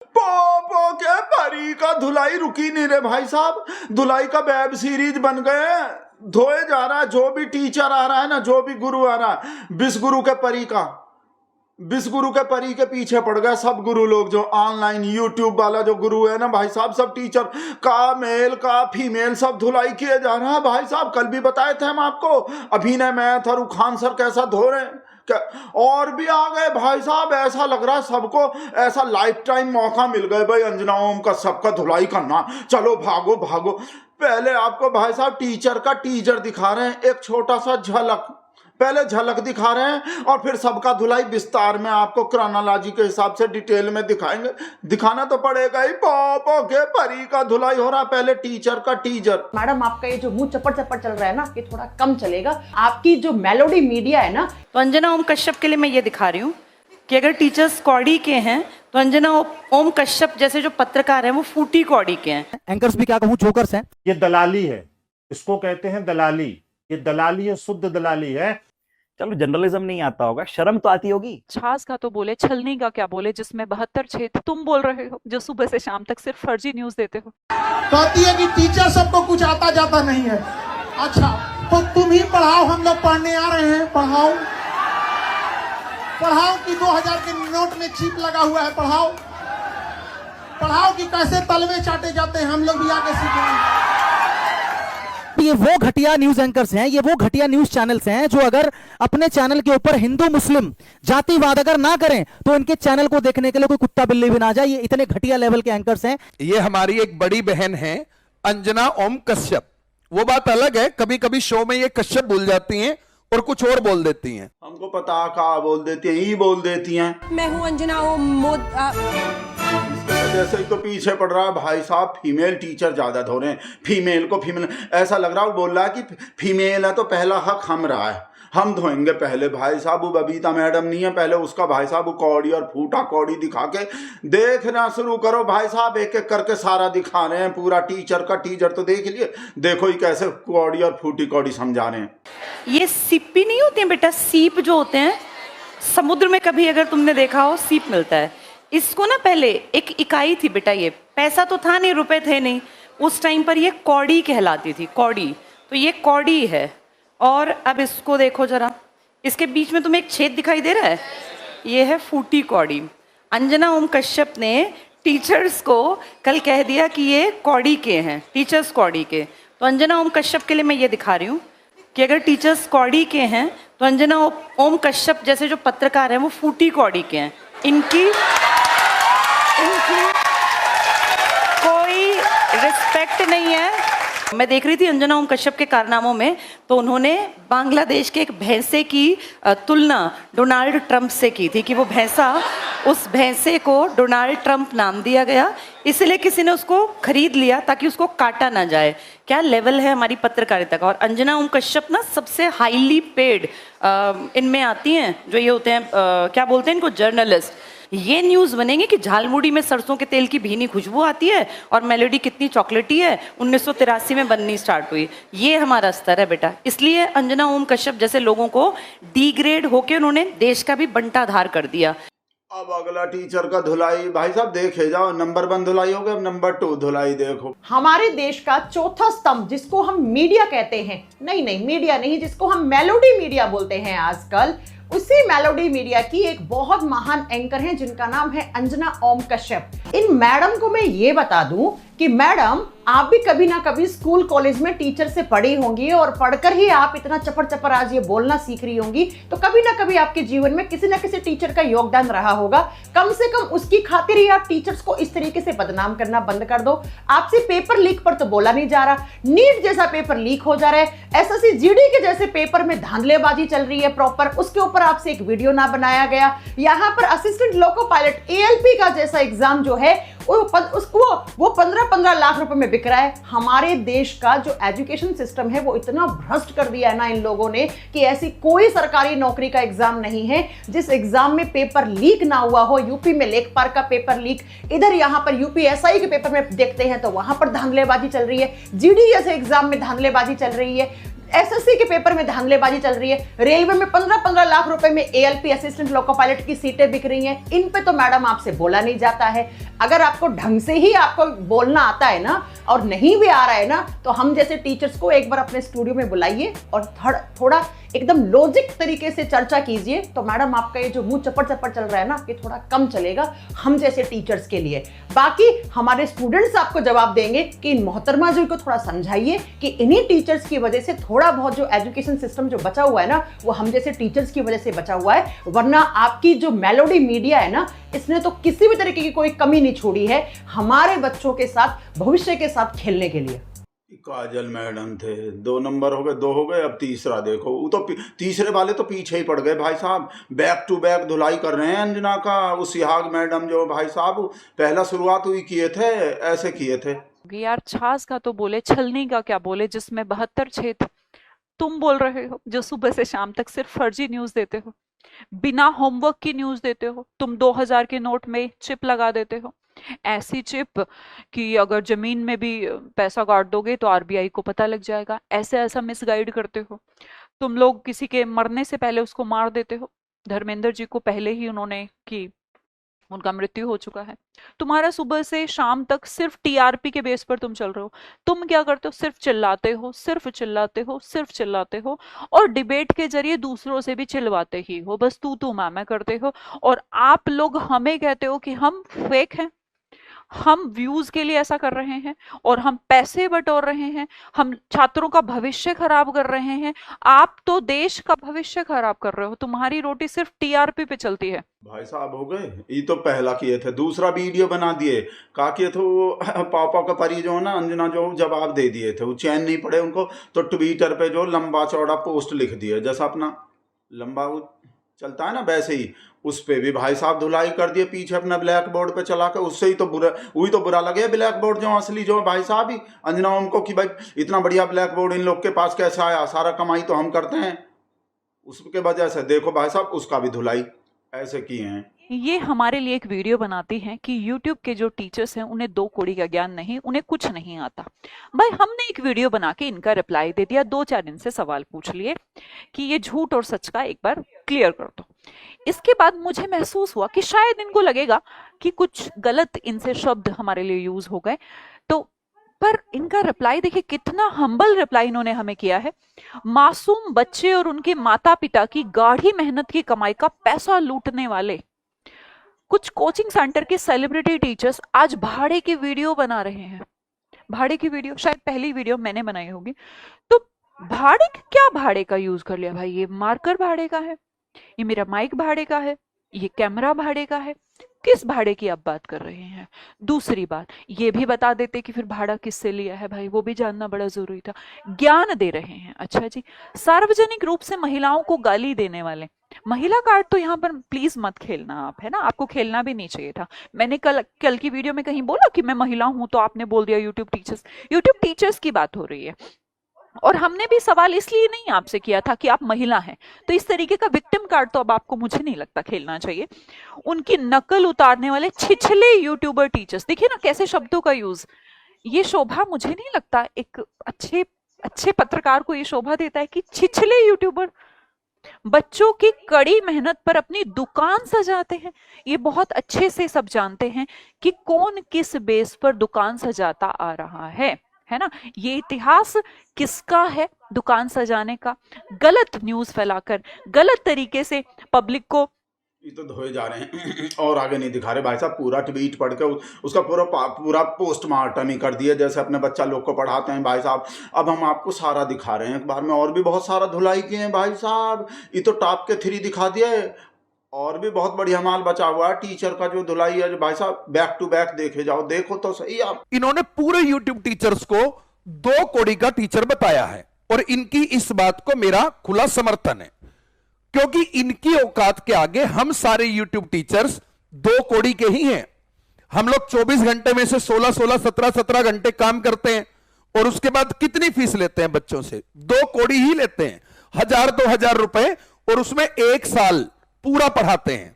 Poopó के परी का धुलाई रुकी नहीं रे भाई साहब। धुलाई का वेब सीरीज बन गए, धोए जा रहा है। जो भी टीचर आ रहा है ना, जो भी गुरु आ रहा है, विश्व गुरु के परी के पीछे पड़ गए सब गुरु लोग। जो ऑनलाइन यूट्यूब वाला जो गुरु है ना भाई साहब, सब टीचर का मेल का फीमेल सब धुलाई किए जा रहा है भाई साहब। कल भी बताए थे हम आपको, अभिनय मैथ और खान सर कैसा धो रहे हैं, और भी आ गए भाई साहब। ऐसा लग रहा है सबको ऐसा लाइफ टाइम मौका मिल गया भाई अंजना ओम का सबका धुलाई करना। चलो भागो भागो। पहले आपको भाई साहब टीचर का टीजर दिखा रहे हैं, एक छोटा सा झलक, पहले झलक दिखा रहे हैं और फिर सबका धुलाई विस्तार में आपको क्रोनोलॉजी के हिसाब से डिटेल में दिखाएंगे। दिखाना तो पड़ेगा ही, पोपो के परी का धुलाई हो रहा है, पहले टीचर का टीजर। मैडम आपका ये जो मुंह चपड़ चपड़ चल रहा है ना, ये थोड़ा कम चलेगा। आपकी जो मेलोडी मीडिया है ना, तो अंजना ओम कश्यप के लिए मैं ये दिखा रही हूँ कि अगर टीचर्स कौड़ी के हैं तो अंजना ओम कश्यप जैसे जो पत्रकार हैं वो फूटी कौड़ी के हैं। एंकर्स भी क्या कहूँ, जोकर्स हैं। ये दलाली है, इसको कहते हैं दलाली। ये दलाली है, शुद्ध दलाली है। चलो जर्नलिज्म नहीं आता होगा, शर्म तो आती होगी। छाछ का तो बोले, छलनी का क्या बोले, जिसमें 72 क्षेत्र तुम बोल रहे हो, जो सुबह से शाम तक सिर्फ फर्जी न्यूज देते हो। कहती है कि टीचर सबको कुछ आता जाता नहीं है। अच्छा तो तुम ही पढ़ाओ, हम लोग पढ़ने आ रहे हैं। पढ़ाओ पढ़ाओ कि 2000 के नोट में चिप लगा हुआ है। पढ़ाओ पढ़ाओ कि कैसे तलवे चाटे जाते हैं, हम लोग भी आके सीखेंगे। ये वो घटिया न्यूज एंकर्स हैं, ये वो घटिया न्यूज चैनल्स हैं जो अगर अपने चैनल के ऊपर हिंदू मुस्लिम जातिवाद अगर ना करें तो इनके चैनल को देखने के लिए कोई कुत्ता बिल्ली भी ना जाए। ये इतने घटिया लेवल के एंकर्स हैं। ये हमारी एक बड़ी बहन है अंजना ओम कश्यप। वो बात अलग है, कभी कभी शो में ये कश्यप भूल जाती हैं और कुछ और बोल देती हैं। हमको पता का बोल देती हैं, ही बोल देती हैं। मैं हूं अंजना ओम जैसे ही तो पीछे पड़ रहा है भाई साहब। फीमेल टीचर ज्यादा धो रहे हैं, फीमेल को फीमेल ऐसा लग रहा है। वो बोल रहा है कि फीमेल है तो पहला हक हम रहा है, हम धोएंगे पहले। भाई साहब वो बबीता मैडम नहीं है, पहले उसका भाई साहब वो कौड़ी और फूटा कौड़ी दिखा के देखना शुरू करो भाई साहब। एक एक करके सारा दिखा रहे हैं, पूरा टीचर का टीचर तो देख लिए। देखो ही कैसे कौड़ी और फूटी कौड़ी समझा रहे हैं। ये सीपी नहीं होते हैं बेटा, सीप जो होते हैं समुद्र में, कभी अगर तुमने देखा हो सीप मिलता है। इसको ना पहले एक इकाई थी बेटा, ये पैसा तो था नहीं, रुपए थे नहीं उस टाइम पर, ये कौड़ी कहलाती थी, कौड़ी। तो ये कौड़ी है। और अब इसको देखो जरा, इसके बीच में तुम्हें एक छेद दिखाई दे रहा है, ये है फूटी कौड़ी। अंजना ओम कश्यप ने टीचर्स को कल कह दिया कि ये कौड़ी के हैं, टीचर्स कौड़ी के। तो अंजना ओम कश्यप के लिए मैं ये दिखा रही हूँ कि अगर टीचर्स कौड़ी के हैं तो अंजना ओम कश्यप जैसे जो पत्रकार हैं वो फूटी कौड़ी के हैं। इनकी कोई रिस्पेक्ट नहीं है। मैं देख रही थी अंजना ओम कश्यप के कारनामों में, तो उन्होंने बांग्लादेश के एक भैंसे की तुलना डोनाल्ड ट्रंप से की थी कि वो भैंसा, उस भैंसे को डोनाल्ड ट्रंप नाम दिया गया, इसलिए किसी ने उसको खरीद लिया ताकि उसको काटा ना जाए। क्या लेवल है हमारी पत्रकारिता का। और अंजना ओम कश्यप ना सबसे हाईली पेड इनमें आती हैं, जो ये होते हैं क्या बोलते हैं इनको, जर्नलिस्ट। ये न्यूज़ बनेंगे कि झालमुड़ी में सरसों के तेल की भीनी खुशबू आती है और मेलोडी कितनी चॉकलेटी है, 1983 में बननी स्टार्ट हुई। ये हमारा स्तर है बेटा। इसलिए अंजना ओम कश्यप जैसे लोगों को डिग्रेड होके उन्होंने देश का भी बंटाधार कर दिया। अब अगला टीचर का धुलाई भाई साहब देखे जाओ। नंबर 1 धुलाई हो गया, अब नंबर 2 धुलाई देखो। हमारे देश का चौथा स्तंभ जिसको हम मीडिया कहते हैं, नहीं मीडिया नहीं, जिसको हम मेलोडी मीडिया बोलते हैं आजकल, उसी मेलोडी मीडिया की एक बहुत महान एंकर हैं जिनका नाम है अंजना ओम कश्यप। इन मैडम को मैं ये बता दूं कि मैडम आप भी कभी ना कभी स्कूल कॉलेज में टीचर से पढ़ी होंगी और पढ़कर ही आप इतना चपड़ चपड़ आज ये बोलना सीख रही होंगी। तो कभी ना कभी आपके जीवन में किसी ना किसी टीचर का योगदान रहा होगा। कम से कम उसकी खातिर ही आप टीचर्स को इस तरीके से बदनाम करना बंद कर दो। आपसे पेपर लीक पर तो बोला नहीं जा रहा, नीट जैसा पेपर लीक हो जा रहा है, एसएससी जीडी के जैसे पेपर में धांधलेबाजी चल रही है प्रॉपर, उसके ऊपर आपसे एक वीडियो ना बनाया गया। यहाँ पर असिस्टेंट लोको पायलट एएलपी का जैसा एग्जाम जो है वो 15-15 लाख रुपए में बिक रहा है। हमारे देश का जो एजुकेशन सिस्टम है वो इतना भ्रष्ट कर दिया है ना इन लोगों ने कि ऐसी कोई सरकारी नौकरी का एग्जाम नहीं है जिस एग्जाम में पेपर लीक ना हुआ हो। यूपी में लेखपाल का पेपर लीक, इधर यहाँ पर यूपीएसआई के पेपर में देखते हैं तो वहां पर धांधलेबाजी चल रही है, जीडी जैसे एग्जाम में धांधलेबाजी चल रही है। एसएससी के पेपर में धांधलेबाजी चल रही है, रेलवे में 15-15 लाख रुपए में एएलपी असिस्टेंट लोको पायलट की सीटें बिक रही हैं। इन पे तो मैडम आपसे बोला नहीं जाता है। अगर आपको ढंग से ही आपको बोलना आता है ना, और नहीं भी आ रहा है ना, तो हम जैसे टीचर्स को एक बार अपने स्टूडियो में बुलाइए और थोड़ा एकदम लॉजिक तरीके से चर्चा कीजिए, तो मैडम आपका ये जो मुंह चपड़ चपड़ चल रहा है ना, ये थोड़ा कम चलेगा हम जैसे टीचर्स के लिए। बाकी हमारे स्टूडेंट्स आपको जवाब देंगे कि इन मोहतरमा जी को थोड़ा समझाइए कि इन्हीं टीचर्स की वजह से थोड़ा बहुत जो एजुकेशन सिस्टम जो बचा हुआ है ना, वो हम जैसे टीचर्स की वजह से बचा हुआ है। वरना आपकी जो मेलोडी मीडिया है ना, इसने तो किसी भी तरीके की कोई कमी नहीं छोड़ी है हमारे बच्चों के साथ, भविष्य के साथ खेलने के लिए। काजल मैडम थे, 2 नंबर हो गए, 2 हो गए, अब तीसरा देखो। वो तो तीसरे वाले तो पीछे ही पड़ गए भाई साहब। बैक टू बैक धुलाई कर रहे हैं अंजना का। वो सिहाग मैडम जो भाई साहब पहला शुरुआत हुई किए थे, ऐसे किए थे। यार छाछ का तो बोले, छलनी का क्या बोले, जिसमें 72 छेद। तुम बोल रहे हो जो सुबह से शाम तक सिर्फ फर्जी न्यूज देते हो, बिना होमवर्क की न्यूज देते हो। तुम 2000 के नोट में चिप लगा देते हो, ऐसी चिप कि अगर जमीन में भी पैसा काट दोगे तो आरबीआई को पता लग जाएगा। ऐसा मिसगाइड करते हो तुम लोग। किसी के मरने से पहले उसको मार देते हो। धर्मेंद्र जी को पहले ही उन्होंने की, उनका मृत्यु हो चुका है। तुम्हारा सुबह से शाम तक सिर्फ टीआरपी के बेस पर तुम चल रहे हो। तुम क्या करते हो? सिर्फ चिल्लाते हो, सिर्फ चिल्लाते हो, सिर्फ चिल्लाते हो, और डिबेट के जरिए दूसरों से भी चिल्वाते ही हो। बस तू मैं करते हो। और आप लोग हमें कहते हो कि हम फेक हैं, हम व्यूज के लिए ऐसा कर रहे हैं, और हम पैसे बटोर रहे हैं, हम छात्रों का भविष्य खराब कर रहे हैं। आप तो देश का भविष्य खराब कर रहे हो। तुम्हारी रोटी सिर्फ टीआरपी पे चलती है। भाई साहब हो गए। ये तो पहला किए थे, दूसरा वीडियो बना दिए, कहा किए थे वो पापा का परी जो है ना अंजना, जो जवाब दे दिए थे। वो चैन नहीं पड़े उनको, तो ट्विटर पे जो लंबा चौड़ा पोस्ट लिख दिए, जैसा अपना लंबा वो चलता है ना, वैसे ही उस पे भी भाई साहब धुलाई कर दिए पीछे अपना ब्लैक बोर्ड पे चला के। उससे ही तो बुरा, वही तो बुरा लगे ब्लैक बोर्ड जो असली जो भाई साहब ही अंजना उनको कि भाई इतना बढ़िया ब्लैक बोर्ड इन लोग के पास कैसे आया, सारा कमाई तो हम करते हैं। उसके वजह से देखो भाई साहब उसका भी धुलाई ऐसे किए हैं। ये हमारे लिए एक वीडियो बनाती हैं कि YouTube के जो टीचर्स हैं उन्हें 2 कौड़ी का ज्ञान नहीं, उन्हें कुछ नहीं आता। भाई हमने एक वीडियो बना के इनका रिप्लाई दे दिया, 2-4 इनसे सवाल पूछ लिए कि ये झूठ और सच का एक बार क्लियर कर दो। इसके बाद मुझे महसूस हुआ कि शायद इनको लगेगा कि कुछ गलत इनसे शब्द हमारे लिए यूज हो गए, तो पर इनका रिप्लाई देखिए, कितना हम्बल रिप्लाई इन्होंने हमें किया है। मासूम बच्चे और उनके माता पिता की गाढ़ी मेहनत की कमाई का पैसा लूटने वाले कुछ कोचिंग सेंटर के सेलिब्रिटी टीचर्स आज भाड़े की वीडियो बना रहे हैं। भाड़े की वीडियो, शायद पहली वीडियो मैंने बनाई होगी। तो भाड़े, क्या भाड़े का यूज कर लिया भाई? ये मार्कर भाड़े का है, ये मेरा माइक भाड़े का है, ये कैमरा भाड़े का है। किस भाड़े की आप बात कर रहे हैं? दूसरी बात ये भी बता देते कि फिर भाड़ा किससे लिया है भाई, वो भी जानना बड़ा जरूरी था। ज्ञान दे रहे हैं। अच्छा जी, सार्वजनिक रूप से महिलाओं को गाली देने वाले, महिला कार्ड तो यहाँ पर प्लीज मत खेलना आप, है ना, आपको खेलना भी नहीं चाहिए था। मैंने कल की वीडियो में कहीं बोला कि मैं महिला हूं, तो आपने बोल दिया यूट्यूब टीचर्स की बात हो रही है। और हमने भी सवाल इसलिए नहीं आपसे किया था कि आप महिला हैं, तो इस तरीके का विक्टिम कार्ड तो अब आपको मुझे नहीं लगता खेलना चाहिए। उनकी नकल उतारने वाले छिछले यूट्यूबर टीचर्स, देखिए ना कैसे शब्दों का यूज। ये शोभा मुझे नहीं लगता एक अच्छे पत्रकार को ये शोभा देता है कि छिछले यूट्यूबर बच्चों की कड़ी मेहनत पर अपनी दुकान सजाते हैं। ये बहुत अच्छे से सब जानते हैं कि कौन किस बेस पर दुकान सजाता आ रहा है ना। ये इतिहास किसका है दुकान सजाने का? गलत न्यूज फैलाकर, गलत तरीके से पब्लिक को ये तो धोए जा रहे हैं और आगे नहीं दिखा रहे भाई साहब। पूरा ट्वीट पढ़ के उसका पूरा पोस्टमार्टम ही कर दिया, जैसे अपने बच्चा लोग को पढ़ाते हैं भाई साहब। अब हम आपको सारा दिखा रहे हैं अखबार में, और भी बहुत सारा धुलाई किए हैं भाई साहब। ये तो टॉप के 3 दिखा दिए, और भी बहुत बढ़िया माल बचा हुआ है। टीचर का जो धुलाई है जो भाई साहब, बैक टू बैक देखे जाओ, देखो तो सही आप। इन्होंने पूरे YouTube टीचर्स को 2 कौड़ी का टीचर बताया है, और इनकी इस बात को मेरा खुला समर्थन है, क्योंकि इनकी औकात के आगे हम सारे YouTube टीचर्स 2 कौड़ी के ही हैं। हम लोग 24 घंटे में से 16, 17 घंटे काम करते हैं, और उसके बाद कितनी फीस लेते हैं बच्चों से? 2 कौड़ी ही लेते हैं, 1000-2000 रुपए, और उसमें 1 साल पूरा पढ़ाते हैं।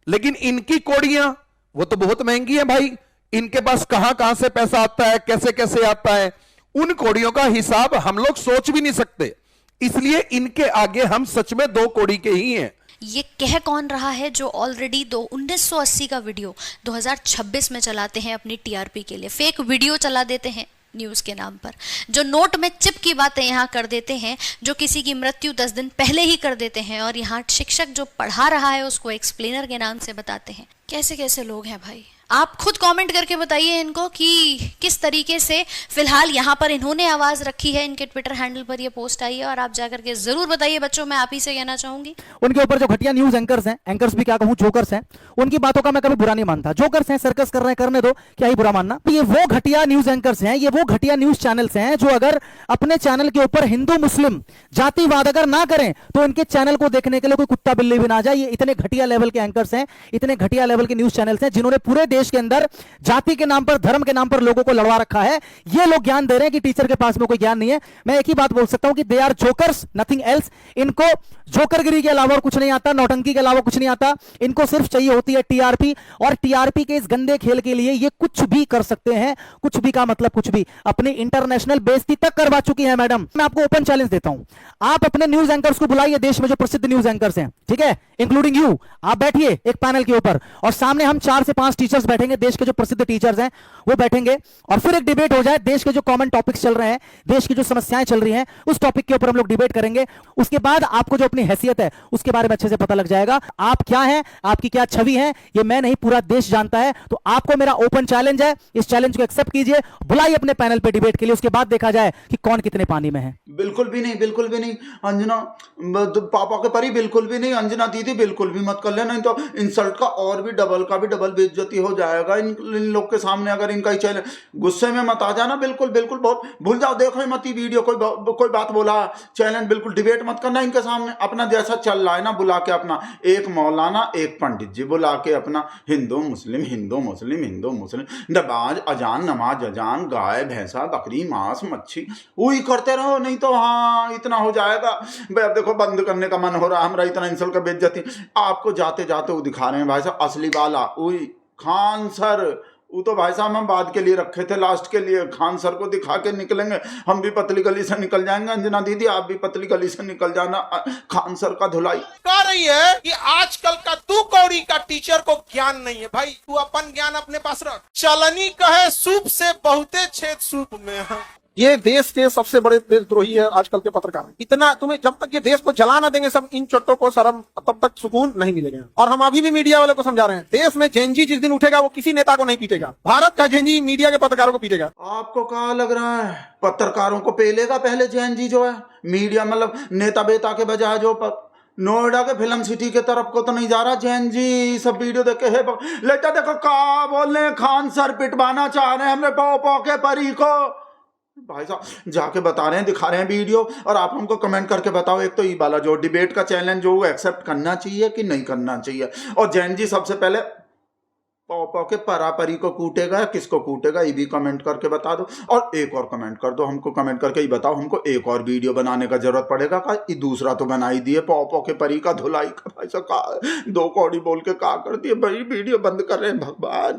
लेकिन इनकी कौड़ियां वो तो बहुत महंगी है भाई। इनके पास कहां से पैसा आता है, कैसे आता है, उन कौड़ियों का हिसाब हम लोग सोच भी नहीं सकते। इसलिए इनके आगे हम सच में 2 कौड़ी के ही हैं। ये कह कौन रहा है जो ऑलरेडी 1980 का वीडियो 2026 में चलाते हैं अपनी टीआरपी के लिए, फेक वीडियो चला देते हैं न्यूज के नाम पर, जो नोट में चिप की बातें यहाँ कर देते हैं, जो किसी की मृत्यु 10 दिन पहले ही कर देते हैं, और यहाँ शिक्षक जो पढ़ा रहा है उसको एक्सप्लेनर के नाम से बताते हैं। कैसे कैसे लोग हैं भाई, आप खुद कमेंट करके बताइए इनको कि किस तरीके से फिलहाल यहाँ पर इन्होंने आवाज रखी है। इनके ट्विटर हैंडल पर ये पोस्ट आई है और आप जाकर के जरूर बताइए बच्चों, मैं आप ही से कहना चाहूंगी। उनके ऊपर जो घटिया न्यूज एंकर्स हैं, एंकर्स भी क्या कहूं, जोकर्स हैं, उनकी बातों का मैं कभी बुरा नहीं मानता। जोकर्स हैं, सर्कस कर रहे हैं, करने दो, क्या ही बुरा मानना। ये वो घटिया न्यूज एंकर्स हैं, ये वो घटिया न्यूज चैनल्स हैं जो अगर अपने चैनल के ऊपर हिंदू मुस्लिम जातिवाद अगर ना करें तो इनके चैनल को देखने के लिए कोई कुत्ता बिल्ली भी ना जाए। ये इतने घटिया लेवल के एंकर्स हैं, इतने घटिया लेवल के न्यूज चैनल्स हैं जिन्होंने पूरे देश के अंदर जाति के नाम पर, धर्म के नाम पर लोगों को लड़वा रखा है। ये लोग ज्ञान दे रहे हैं कि टीचर के पास में कोई ज्ञान नहीं है। मैं एक ही बात बोल सकता हूं कि they are jokers, nothing else. इनको जोकरगिरी के अलावा और कुछ नहीं आता, नौटंकी के अलावा कुछ नहीं आता। इनको सिर्फ चाहिए होती है टीआरपी, और टीआरपी के इस गंदे खेल के लिए ये कुछ भी कर सकते हैं। कुछ भी का मतलब कुछ भी, अपनी इंटरनेशनल बेइज्जती तक करवा चुकी है मैडम। मैं आपको ओपन चैलेंज देता हूं, आप अपने न्यूज एंकर्स को बुलाइए, देश में जो प्रसिद्ध न्यूज एंकर्स हैं, ठीक है, इंक्लूडिंग यू, आप बैठिए एक पैनल के ऊपर और सामने हम 4 से 5 टीचर्स बैठेंगे, देश के जो प्रसिद्ध टीचर्स हैं वो बैठेंगे, और फिर एक डिबेट हो जाए। देश के जो कॉमन टॉपिक्स चल रहे हैं, देश की जो समस्याएं चल रही हैं, उस टॉपिक के ऊपर हम लोग डिबेट करेंगे। उसके बाद आपको जो अपनी हैसियत है उसके बारे में अच्छे से पता लग जाएगा, आप क्या हैं, आपकी क्या छवि है, ये मैं नहीं पूरा देश जानता है। तो आपको मेरा ओपन चैलेंज है, इस चैलेंज को एक्सेप्ट कीजिए, बुलाइए अपने पैनल पे डिबेट के लिए, उसके बाद देखा जाए कि कौन कितने पानी में है। बिल्कुल भी नहीं, बिल्कुल भी नहीं अंजना, पापा के परी बिल्कुल भी नहीं। अंजना दीदी बिल्कुल भी मत कर लेना, नहीं तो इंसल्ट का और भी डबल बेइज्जती हो जाएगा इन लोग के सामने। अगर इनका ही चैलेंज, गुस्से में मत आ जाना, बिल्कुल बिल्कुल, बहुत भूल जाओ, देखो मत ही वीडियो, कोई बात बोला, चैलेंज बिल्कुल डिबेट मत करना इनके सामने। अपना जैसा चल रहा है ना, बुला के अपना एक मौलाना एक पंडित जी बुला के अपना हिंदू मुस्लिम नमाज अजान, नमाज अजान, गाय भैंसा बकरी मांस मच्छी वही करते रहो, नहीं तो हाँ इतना हो जाएगा। भाई अब देखो बंद करने का मन हो रहा है हमारा, इतना इंसल्ट का बेइज्जती आपको जाते जाते वो दिखा रहे हैं भाई साहब असली वाला। वही खान सर, वो तो भाई साहब हम बाद के लिए रखे थे, लास्ट के लिए। खान सर को दिखा के निकलेंगे, हम भी पतली गली से निकल जाएंगे। अंजना दीदी आप भी पतली गली से निकल जाना, खान सर का धुलाई। कह रही है कि आजकल का 2 कौड़ी का टीचर को ज्ञान नहीं है। भाई तू अपन ज्ञान अपने पास रख। चलनी कहे सूप से बहुते छेद सूप में है। ये देश के सबसे बड़े देशद्रोही है आजकल के पत्रकार। इतना तुम्हें जब तक ये देश को जला ना देंगे सब इन चोटों को शर्म, तब तक सुकून नहीं मिलेगा। और हम अभी भी मीडिया वाले को समझा रहे हैं, देश में जेनजी जिस दिन उठेगा वो किसी नेता को नहीं पीटेगा, भारत का जेनजी मीडिया के पत्रकारों को पीटेगा। आपको क्या लग रहा है पत्रकारों को पेलेगा पहले जेनजी जो है मीडिया, मतलब नेता बेता के बजाय जो नोएडा के फिल्म सिटी के तरफ को तो नहीं जा रहा जैन जी। सब वीडियो देख के लेटा देखो का बोल रहे, खान सर पिटवाना चाह रहे हैं हमने पौ के परी को। भाई साहब जाके बता रहे हैं, दिखा रहे हैं वीडियो, और आप हमको कमेंट करके बताओ एक तो ये वाला जो डिबेट का चैलेंज जो एक्सेप्ट करना चाहिए कि नहीं करना चाहिए। और जैन जी सबसे पहले पौ के परापरी को कूटेगा, किसको कूटेगा ये भी कमेंट करके बता दो। और एक और कमेंट कर दो, हमको कमेंट करके ही बताओ, हमको एक और वीडियो बनाने का जरूरत पड़ेगा का, ये दूसरा तो बना ही दिए पौ के परी का धुलाई का। भाई साहब 2 कौड़ी बोल के का कर दिए भाई, वीडियो बंद कर रहे हैं भगवान।